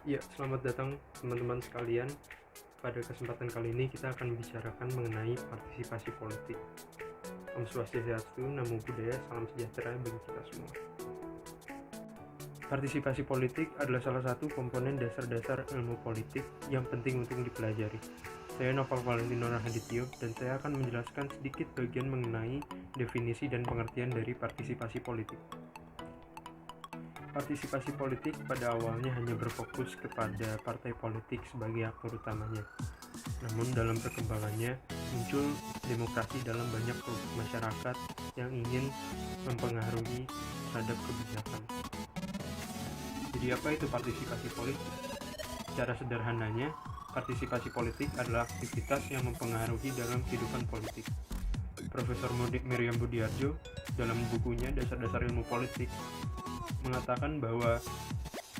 Ya, selamat datang teman-teman sekalian. Pada kesempatan kali ini kita akan membicarakan mengenai partisipasi politik. Om Swastiastu, Namo Buddhaya, salam sejahtera bagi kita semua. Partisipasi politik adalah salah satu komponen dasar-dasar ilmu politik yang penting untuk dipelajari. Saya Noval Valentino Rahadityo dan saya akan menjelaskan sedikit bagian mengenai definisi dan pengertian dari partisipasi politik. Partisipasi politik pada awalnya hanya berfokus kepada partai politik sebagai aktor utamanya. Namun dalam perkembangannya muncul demokrasi dalam banyak kelompok masyarakat yang ingin mempengaruhi terhadap kebijakan. Jadi apa itu partisipasi politik? Secara sederhananya, partisipasi politik adalah aktivitas yang mempengaruhi dalam kehidupan politik. Profesor Miriam Budiarjo dalam bukunya Dasar-Dasar Ilmu Politik mengatakan bahwa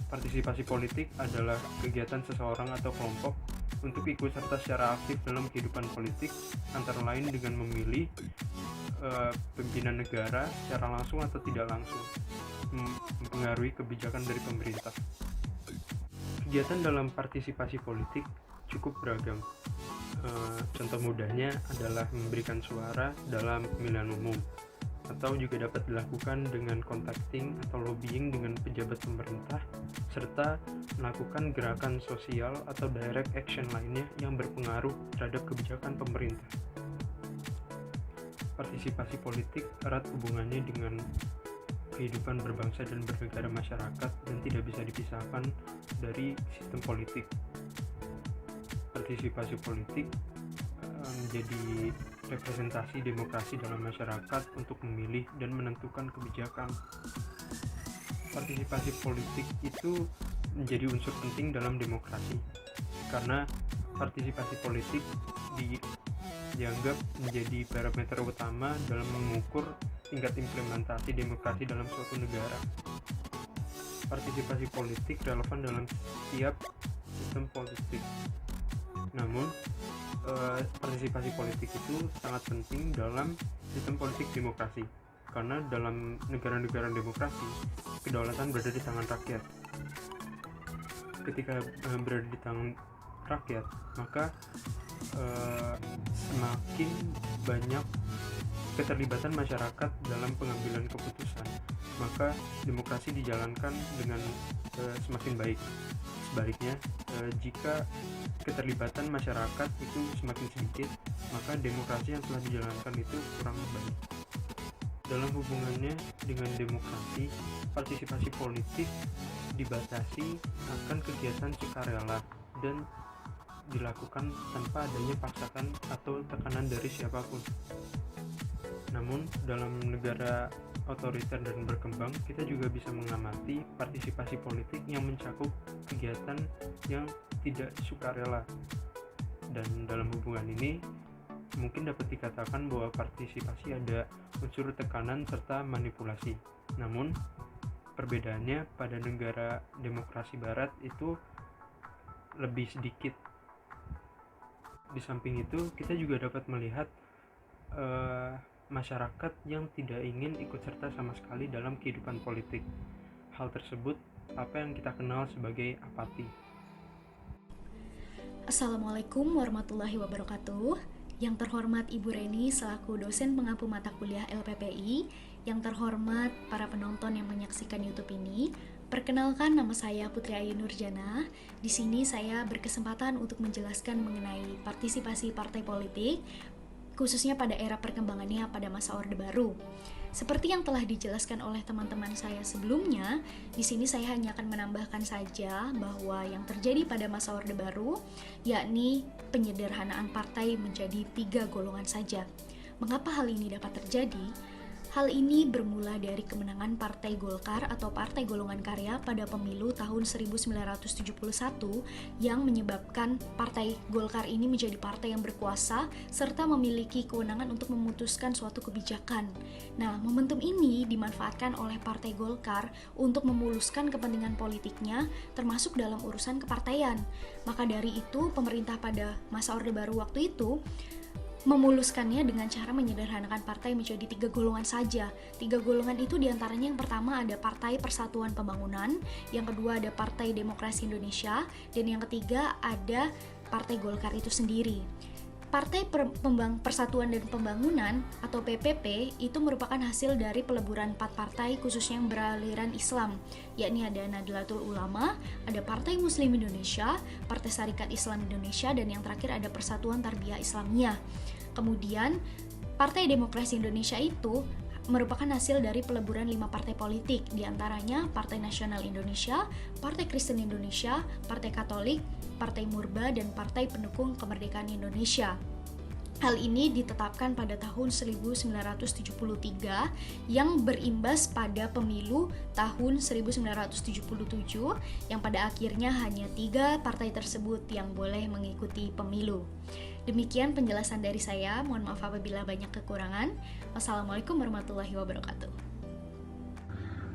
partisipasi politik adalah kegiatan seseorang atau kelompok untuk ikut serta secara aktif dalam kehidupan politik, antara lain dengan memilih pimpinan negara secara langsung atau tidak langsung, mempengaruhi kebijakan dari pemerintah. Kegiatan dalam partisipasi politik cukup beragam. Contoh mudahnya adalah memberikan suara dalam pemilihan umum, atau juga dapat dilakukan dengan contacting atau lobbying dengan pejabat pemerintah, serta melakukan gerakan sosial atau direct action lainnya yang berpengaruh terhadap kebijakan pemerintah. Partisipasi politik erat hubungannya dengan kehidupan berbangsa dan bernegara masyarakat dan tidak bisa dipisahkan dari sistem politik. Partisipasi politik menjadi representasi demokrasi dalam masyarakat untuk memilih dan menentukan kebijakan. Partisipasi politik itu menjadi unsur penting dalam demokrasi karena partisipasi politik dianggap menjadi parameter utama dalam mengukur tingkat implementasi demokrasi dalam suatu negara. Partisipasi politik relevan dalam setiap sistem politik. Namun, partisipasi politik itu sangat penting dalam sistem politik demokrasi, karena dalam negara-negara demokrasi kedaulatan berada di tangan rakyat. Ketika berada di tangan rakyat, maka semakin banyak keterlibatan masyarakat dalam pengambilan keputusan, maka demokrasi dijalankan dengan semakin baik. Sebaliknya, jika keterlibatan masyarakat itu semakin sedikit, maka demokrasi yang telah dijalankan itu kurang baik. Dalam hubungannya dengan demokrasi, partisipasi politik dibatasi akan kegiatan sukarela dan dilakukan tanpa adanya paksaan atau tekanan dari siapapun. Namun, dalam negara otoriter dan berkembang, kita juga bisa mengamati partisipasi politik yang mencakup kegiatan yang tidak sukarela. Dan dalam hubungan ini, mungkin dapat dikatakan bahwa partisipasi ada unsur tekanan serta manipulasi. Namun, perbedaannya pada negara demokrasi barat itu lebih sedikit. Di samping itu, kita juga dapat melihat masyarakat yang tidak ingin ikut serta sama sekali dalam kehidupan politik. Hal tersebut apa yang kita kenal sebagai apati. Assalamualaikum warahmatullahi wabarakatuh. Yang terhormat Ibu Reni selaku dosen pengampu mata kuliah LPPI, yang terhormat para penonton yang menyaksikan YouTube ini. Perkenalkan, nama saya Putri Ayu Nurjana. Di sini saya berkesempatan untuk menjelaskan mengenai partisipasi partai politik, khususnya pada era perkembangannya pada masa Orde Baru. Seperti yang telah dijelaskan oleh teman-teman saya sebelumnya, di sini saya hanya akan menambahkan saja bahwa yang terjadi pada masa Orde Baru, yakni penyederhanaan partai menjadi 3 golongan saja. Mengapa hal ini dapat terjadi? Hal ini bermula dari kemenangan Partai Golkar atau Partai Golongan Karya pada pemilu tahun 1971 yang menyebabkan Partai Golkar ini menjadi partai yang berkuasa serta memiliki kewenangan untuk memutuskan suatu kebijakan. Nah, momentum ini dimanfaatkan oleh Partai Golkar untuk memuluskan kepentingan politiknya termasuk dalam urusan kepartaian. Maka dari itu, pemerintah pada masa Orde Baru waktu itu memuluskannya dengan cara menyederhanakan partai menjadi 3 golongan saja. 3 golongan itu diantaranya yang pertama ada Partai Persatuan Pembangunan, yang kedua ada Partai Demokrasi Indonesia, dan yang ketiga ada Partai Golkar itu sendiri. Partai Persatuan dan Pembangunan atau PPP itu merupakan hasil dari peleburan 4 partai khususnya yang beraliran Islam, yakni ada Nahdlatul Ulama, ada Partai Muslim Indonesia, Partai Sarekat Islam Indonesia, dan yang terakhir ada Persatuan Tarbiyah Islamiyah. Kemudian Partai Demokrasi Indonesia itu merupakan hasil dari peleburan 5 partai politik, diantaranya Partai Nasional Indonesia, Partai Kristen Indonesia, Partai Katolik, Partai Murba, dan Partai Pendukung Kemerdekaan Indonesia. Hal ini ditetapkan pada tahun 1973 yang berimbas pada pemilu tahun 1977 yang pada akhirnya hanya 3 partai tersebut yang boleh mengikuti pemilu. Demikian penjelasan dari saya, mohon maaf apabila banyak kekurangan. Wassalamualaikum warahmatullahi wabarakatuh.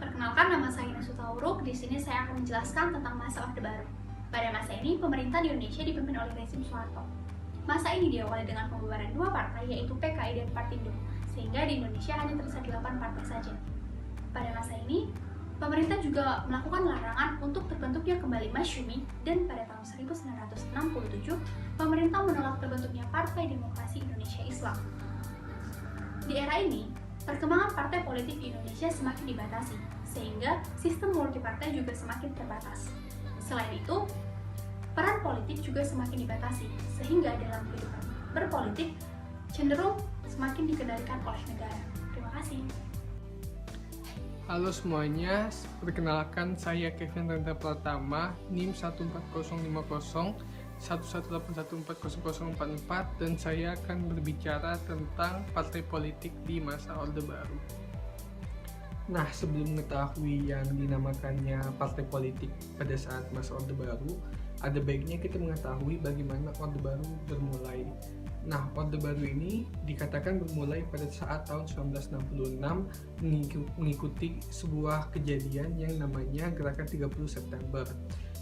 Perkenalkan, nama saya Ines Utauruk. Di sini saya akan menjelaskan tentang masa Orde Baru. Pada masa ini, pemerintah di Indonesia dipimpin oleh rezim Soeharto. Masa ini diawali dengan pembubaran 2 partai, yaitu PKI dan Partindo, sehingga di Indonesia hanya tersisa 8 partai saja. Pada masa ini, pemerintah juga melakukan larangan untuk terbentuknya kembali Masyumi, dan pada tahun 1967, pemerintah menolak terbentuknya Partai Demokrasi Indonesia Islam. Di era ini, perkembangan partai politik di Indonesia semakin dibatasi, sehingga sistem multipartai juga semakin terbatas. Selain itu, peran politik juga semakin dibatasi, sehingga dalam kehidupan berpolitik cenderung semakin dikendalikan oleh negara. Terima kasih. Halo semuanya, perkenalkan saya Kevin Renda Pratama, NIM 14050 118140044, dan saya akan berbicara tentang partai politik di masa Orde Baru. Nah, sebelum mengetahui yang dinamakannya partai politik pada saat masa Orde Baru, ada baiknya kita mengetahui bagaimana Orde Baru bermulai. Nah, Orde Baru ini dikatakan bermulai pada saat tahun 1966 mengikuti sebuah kejadian yang namanya Gerakan 30 September.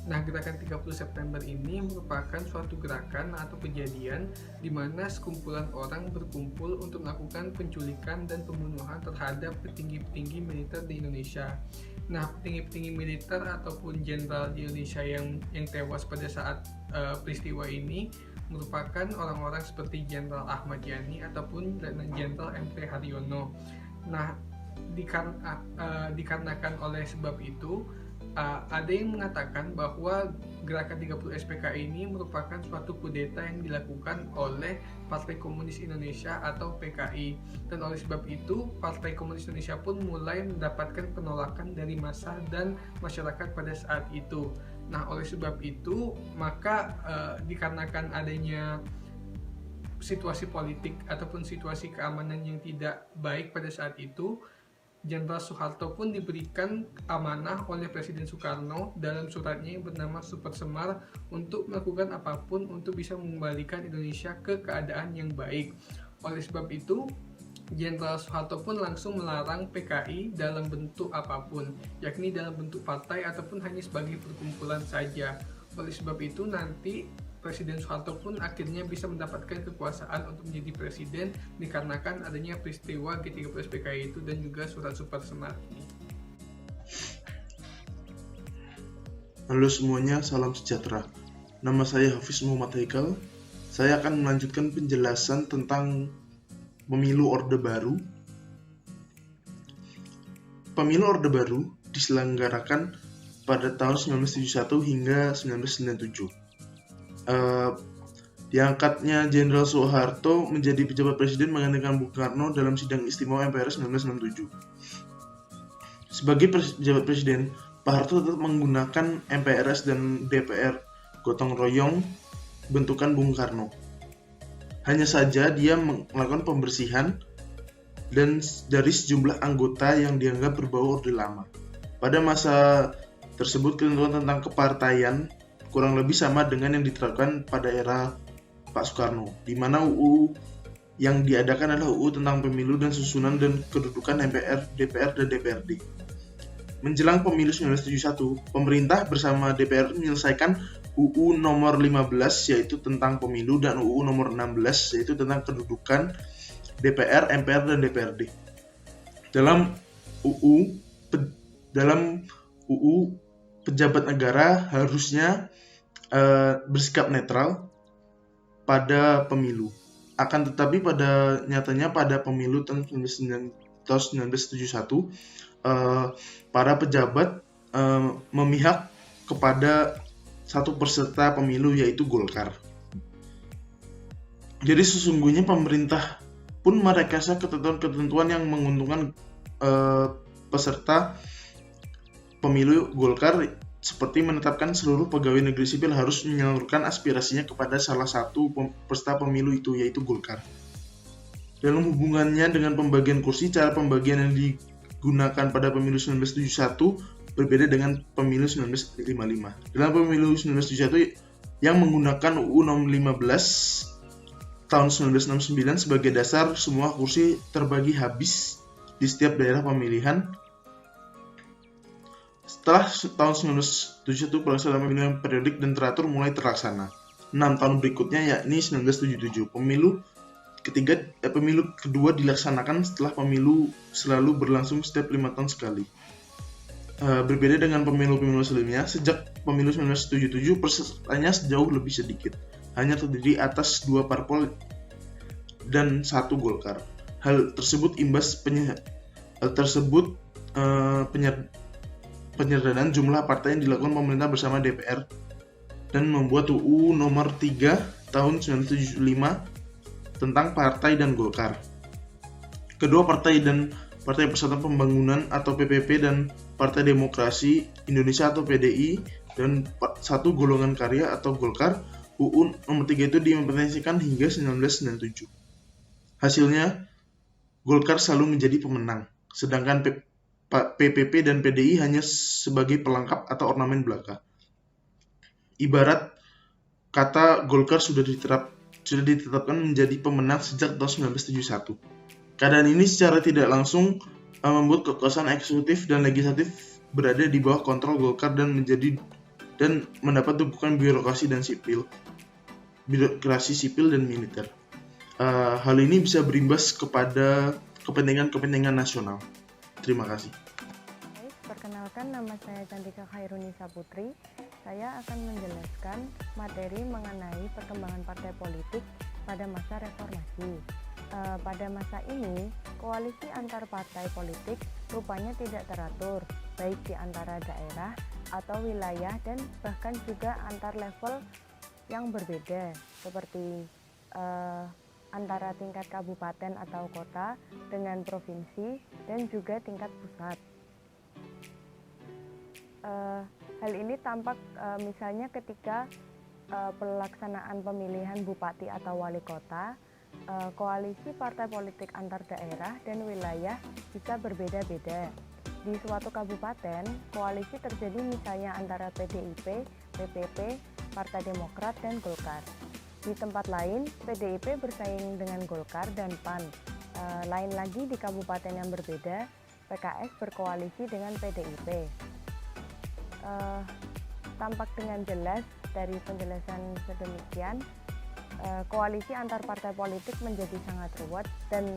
Nah, Gerakan 30 September ini merupakan suatu gerakan atau kejadian di mana sekumpulan orang berkumpul untuk melakukan penculikan dan pembunuhan terhadap petinggi-petinggi militer di Indonesia. Nah, petinggi-petinggi militer ataupun jenderal di Indonesia yang tewas pada saat peristiwa ini merupakan orang-orang seperti Jenderal Ahmad Yani ataupun Letnan Jenderal M.T. Haryono. Nah, dikarenakan oleh sebab itu, ada yang mengatakan bahwa Gerakan 30 SPKI ini merupakan suatu kudeta yang dilakukan oleh Partai Komunis Indonesia atau PKI, dan oleh sebab itu Partai Komunis Indonesia pun mulai mendapatkan penolakan dari massa dan masyarakat pada saat itu. Nah, oleh sebab itu maka dikarenakan adanya situasi politik ataupun situasi keamanan yang tidak baik pada saat itu, Jenderal Soeharto pun diberikan amanah oleh Presiden Soekarno dalam suratnya yang bernama Super Semar untuk melakukan apapun untuk bisa mengembalikan Indonesia ke keadaan yang baik. Oleh sebab itu, Jenderal Soeharto pun langsung melarang PKI dalam bentuk apapun, yakni dalam bentuk partai ataupun hanya sebagai perkumpulan saja. Oleh sebab itu nanti Presiden Soeharto pun akhirnya bisa mendapatkan kekuasaan untuk menjadi presiden dikarenakan adanya peristiwa G30 SPKI itu dan juga surat Super Semar ini. Halo semuanya, salam sejahtera. Nama saya Hafiz Muhammad Haikal. Saya akan melanjutkan penjelasan tentang Pemilu Orde Baru. Pemilu Orde Baru diselenggarakan pada tahun 1971 hingga 1997. Diangkatnya Jenderal Soeharto menjadi pejabat presiden menggantikan Bung Karno dalam sidang istimewa MPR 1967. Sebagai pejabat presiden, Pak Harto tetap menggunakan MPRS dan DPR gotong royong bentukan Bung Karno. Hanya saja dia melakukan pembersihan dan dari sejumlah anggota yang dianggap berbau Orde Lama. Pada masa tersebut ketentuan tentang kepartaian kurang lebih sama dengan yang diterapkan pada era Pak Soekarno, di mana UU yang diadakan adalah UU tentang pemilu dan susunan dan kedudukan MPR, DPR, dan DPRD. Menjelang pemilu 1971, pemerintah bersama DPR menyelesaikan UU nomor 15 yaitu tentang pemilu dan UU nomor 16 yaitu tentang kedudukan DPR, MPR, dan DPRD. Dalam UU pejabat negara harusnya bersikap netral pada pemilu. Akan tetapi pada nyatanya pada pemilu tahun 1971 para pejabat memihak kepada satu peserta pemilu yaitu Golkar. Jadi sesungguhnya pemerintah pun merekayasa ketentuan-ketentuan yang menguntungkan peserta pemilu Golkar, seperti menetapkan seluruh pegawai negeri sipil harus menyalurkan aspirasinya kepada salah satu peserta pemilu itu, yaitu Golkar. Dalam hubungannya dengan pembagian kursi, cara pembagian yang digunakan pada pemilu 1971 berbeda dengan pemilu 1955. Dalam pemilu 1971 yang menggunakan UU nomor 15 tahun 1969 sebagai dasar, semua kursi terbagi habis di setiap daerah pemilihan. Setelah tahun 1971, pelaksanaan pemilu yang periodik dan teratur mulai terlaksana. 6 tahun berikutnya, yakni 1977, pemilu kedua dilaksanakan setelah pemilu selalu berlangsung setiap 5 tahun sekali. Berbeda dengan pemilu-pemilu sebelumnya, sejak pemilu 1977 pesertanya sejauh lebih sedikit, hanya terdiri atas 2 parpol dan 1 Golkar. Hal tersebut imbas penyederhanaan jumlah partai yang dilakukan pemerintah bersama DPR dan membuat UU nomor 3 tahun 1975 tentang partai dan Golkar. Kedua partai dan Partai Persatuan Pembangunan atau PPP dan Partai Demokrasi Indonesia atau PDI dan satu golongan karya atau Golkar, UU nomor 3 itu diimplementasikan hingga 1997. Hasilnya, Golkar selalu menjadi pemenang, sedangkan PPP dan PDI hanya sebagai pelengkap atau ornamen belaka. Ibarat kata Golkar sudah ditetapkan menjadi pemenang sejak tahun 1971. Keadaan ini secara tidak langsung membuat kekuasaan eksekutif dan legislatif berada di bawah kontrol Golkar dan mendapat dukungan birokrasi sipil dan militer. Hal ini bisa berimbas kepada kepentingan nasional. Terima kasih. Perkenalkan, nama saya Cantika Khairunisa Putri. Saya akan menjelaskan materi mengenai perkembangan partai politik pada masa reformasi. Pada masa ini, koalisi antar partai politik rupanya tidak teratur, baik di antara daerah atau wilayah dan bahkan juga antar level yang berbeda, seperti antara tingkat kabupaten atau kota dengan provinsi dan juga tingkat pusat. Hal ini tampak misalnya ketika pelaksanaan pemilihan bupati atau wali kota, koalisi partai politik antar daerah dan wilayah bisa berbeda-beda. Di suatu kabupaten, koalisi terjadi misalnya antara PDIP, PPP, Partai Demokrat, dan Golkar. Di tempat lain, PDIP bersaing dengan Golkar dan PAN. Lain lagi di kabupaten yang berbeda, PKS berkoalisi dengan PDIP. Tampak dengan jelas dari penjelasan sedemikian, koalisi antar partai politik menjadi sangat ruwet dan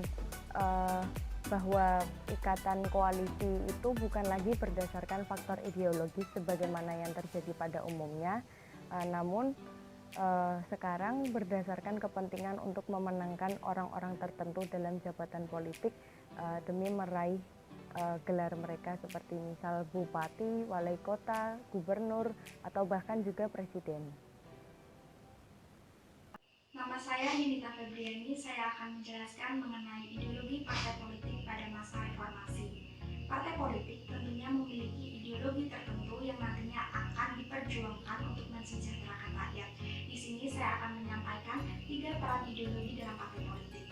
bahwa ikatan koalisi itu bukan lagi berdasarkan faktor ideologis sebagaimana yang terjadi pada umumnya, namun sekarang berdasarkan kepentingan untuk memenangkan orang-orang tertentu dalam jabatan politik demi meraih gelar mereka seperti misal bupati, wali kota, gubernur, atau bahkan juga presiden. Nama saya Nindita Febriani, saya akan menjelaskan mengenai ideologi partai politik pada masa reformasi. Partai politik tentunya memiliki ideologi tertentu yang nantinya akan diperjuangkan untuk mensejahterakan rakyat. Di sini saya akan menyampaikan 3 peran ideologi dalam partai politik.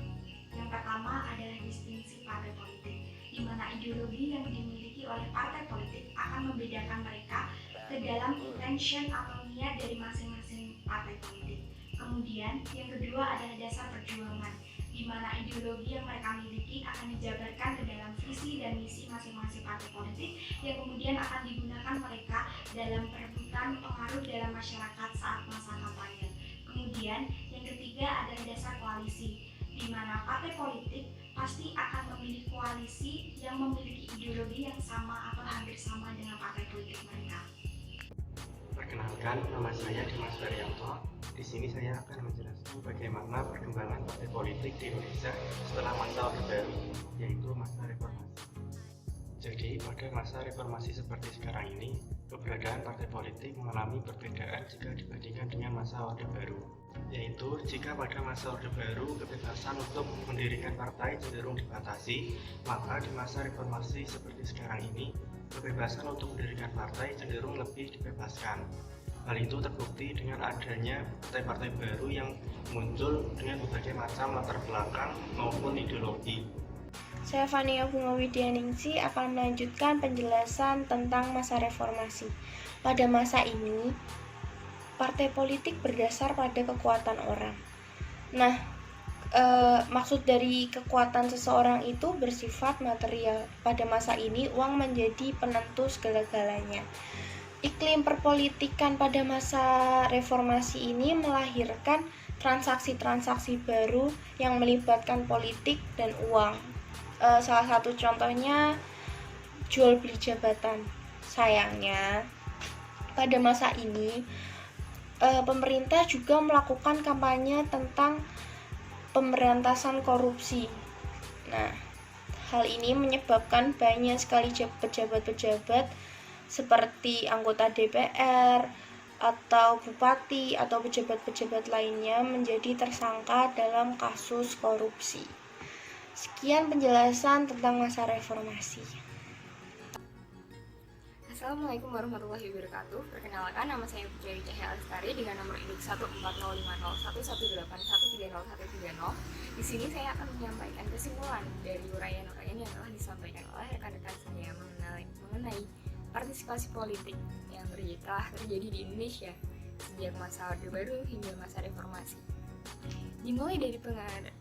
Yang pertama adalah distingsi partai politik, di mana ideologi yang dimiliki oleh partai politik akan membedakan mereka ke dalam intention atau niat dari masing-masing partai politik. Kemudian yang kedua adalah dasar perjuangan, di mana ideologi yang mereka miliki akan dijabarkan ke dalam visi dan misi masing-masing partai politik yang kemudian akan digunakan mereka dalam perebutan pengaruh dalam masyarakat saat masa kampanye. Kemudian yang ketiga adalah dasar koalisi, di mana partai politik pasti akan memilih koalisi yang memiliki ideologi yang sama atau hampir sama dengan partai politik mereka. Perkenalkan, nama saya Dimas Daryanto. Di sini saya akan menjelaskan bagaimana perkembangan partai politik di Indonesia setelah masa Orde Baru, yaitu masa reformasi. Jadi, pada masa reformasi seperti sekarang ini, keberadaan partai politik mengalami perbedaan jika dibandingkan dengan masa Orde Baru. Yaitu, jika pada masa Orde Baru kebebasan untuk mendirikan partai cenderung dibatasi, maka di masa reformasi seperti sekarang ini, kebebasan untuk mendirikan partai cenderung lebih dibebaskan. Hal itu terbukti dengan adanya partai-partai baru yang muncul dengan berbagai macam latar belakang maupun ideologi. Saya Fania Bunga Widyaningsi akan melanjutkan penjelasan tentang masa reformasi. Pada masa ini, partai politik berdasar pada kekuatan orang. Nah, maksud dari kekuatan seseorang itu bersifat material. Pada masa ini, uang menjadi penentu segala-galanya. Iklim perpolitikan pada masa reformasi ini melahirkan transaksi-transaksi baru yang melibatkan politik dan uang. Salah satu contohnya jual beli jabatan. Sayangnya, pada masa ini pemerintah juga melakukan kampanye tentang pemberantasan korupsi. Nah, hal ini menyebabkan banyak sekali pejabat-pejabat seperti anggota DPR atau bupati atau pejabat-pejabat lainnya menjadi tersangka dalam kasus korupsi. Sekian penjelasan tentang masa reformasi. Assalamualaikum warahmatullahi wabarakatuh. Perkenalkan, nama saya Putri Cahya Alestari dengan nomor induk 140501130130130. Di sini saya akan menyampaikan kesimpulan dari uraian-uraian yang telah disampaikan oleh rekan-rekan saya mengenai partisipasi politik yang telah terjadi di Indonesia sejak masa Orde Baru hingga masa reformasi. Dimulai dari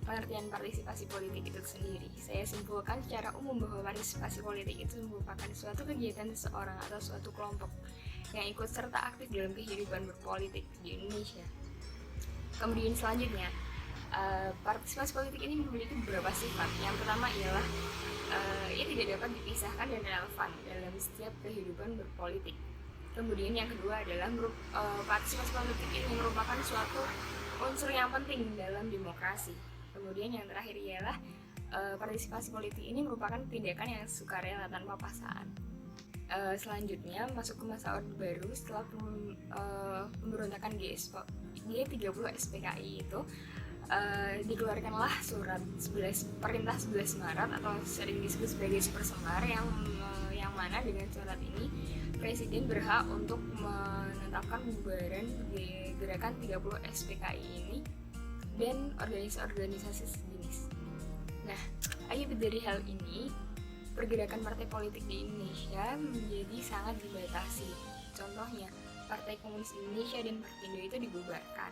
pengertian partisipasi politik itu sendiri, saya simpulkan secara umum bahwa partisipasi politik itu merupakan suatu kegiatan seseorang atau suatu kelompok yang ikut serta aktif dalam kehidupan berpolitik di Indonesia. Kemudian selanjutnya, partisipasi politik ini memiliki beberapa sifat. Yang pertama ialah ia tidak dapat dipisahkan dan relevan dalam setiap kehidupan berpolitik. Kemudian yang kedua adalah partisipasi politik ini merupakan suatu unsur yang penting dalam demokrasi. Kemudian yang terakhir ialah partisipasi politik ini merupakan tindakan yang sukarela tanpa paksaan. Selanjutnya masuk ke masa Orde Baru setelah pemberontakan G30 SPKI itu dikeluarkanlah surat perintah 11 Maret atau sering disebut sebagai Super Semar yang mana dengan surat ini Presiden berhak untuk menetapkan pembubaran gerakan 30 SPKI ini dan organisasi-organisasi sejenis. Nah, akibat dari hal ini, pergerakan partai politik di Indonesia menjadi sangat dibatasi. Contohnya, Partai Komunis Indonesia dan Partindo itu dibubarkan.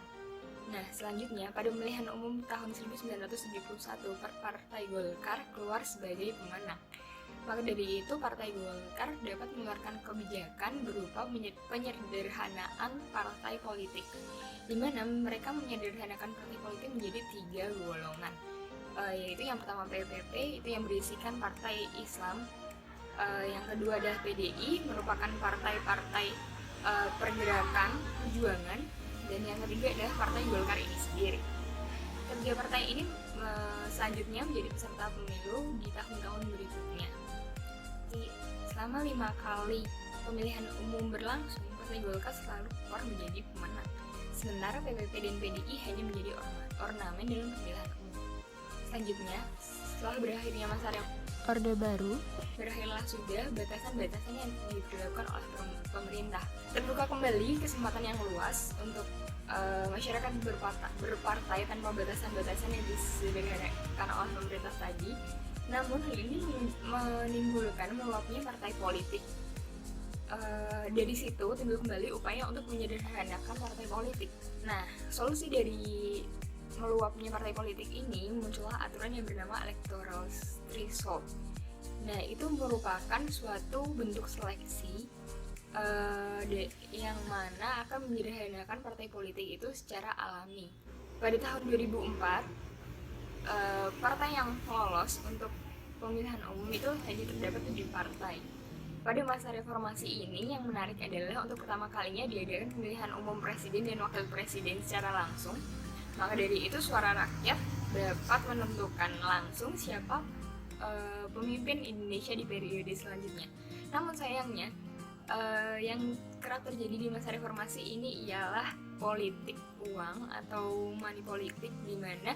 Nah, selanjutnya, pada pemilihan umum tahun 1971, Partai Golkar keluar sebagai pemenang. Maka dari itu, Partai Golkar dapat mengeluarkan kebijakan berupa penyederhanaan partai politik, di mana mereka menyederhanakan partai politik menjadi 3 golongan, yaitu yang pertama PPP, itu yang berisikan partai Islam, yang kedua adalah PDI, merupakan partai-partai pergerakan perjuangan, dan yang ketiga adalah Partai Golkar ini sendiri. Ketiga partai ini selanjutnya menjadi peserta pemilu di tahun-tahun berikutnya. Selama 5 kali pemilihan umum berlangsung, Partai Golkar selalu keluar menjadi pemenang, sementara PPP dan PDI hanya menjadi ornamen dalam pemilihan umum. Selanjutnya, setelah berakhirnya masa Orde Baru, berakhirlah sudah batasan-batasan yang diberlakukan oleh pemerintah. Terbuka kembali kesempatan yang luas untuk masyarakat berpartai tanpa batasan-batasan yang disederhanakan oleh pemerintah tadi. Namun hal ini menimbulkan meluapnya partai politik. Dari situ timbul kembali upaya untuk menyederhanakan partai politik. Nah, solusi dari meluapnya partai politik ini muncullah aturan yang bernama electoral threshold. Nah, itu merupakan suatu bentuk seleksi yang mana akan menyederhanakan partai politik itu secara alami. Pada tahun 2004, partai yang lolos untuk pemilihan umum itu hanya terdapat 7 partai. Pada masa reformasi ini yang menarik adalah untuk pertama kalinya diadakan pemilihan umum presiden dan wakil presiden secara langsung. Maka dari itu suara rakyat dapat menentukan langsung siapa pemimpin Indonesia di periode selanjutnya. Namun sayangnya yang kerap terjadi di masa reformasi ini ialah politik uang atau money politik, di mana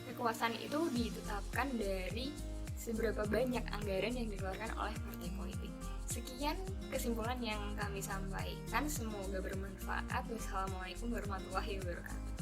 kekuasaan itu ditetapkan dari seberapa banyak anggaran yang dikeluarkan oleh partai politik. Sekian kesimpulan yang kami sampaikan, semoga bermanfaat. Wassalamualaikum warahmatullahi wabarakatuh.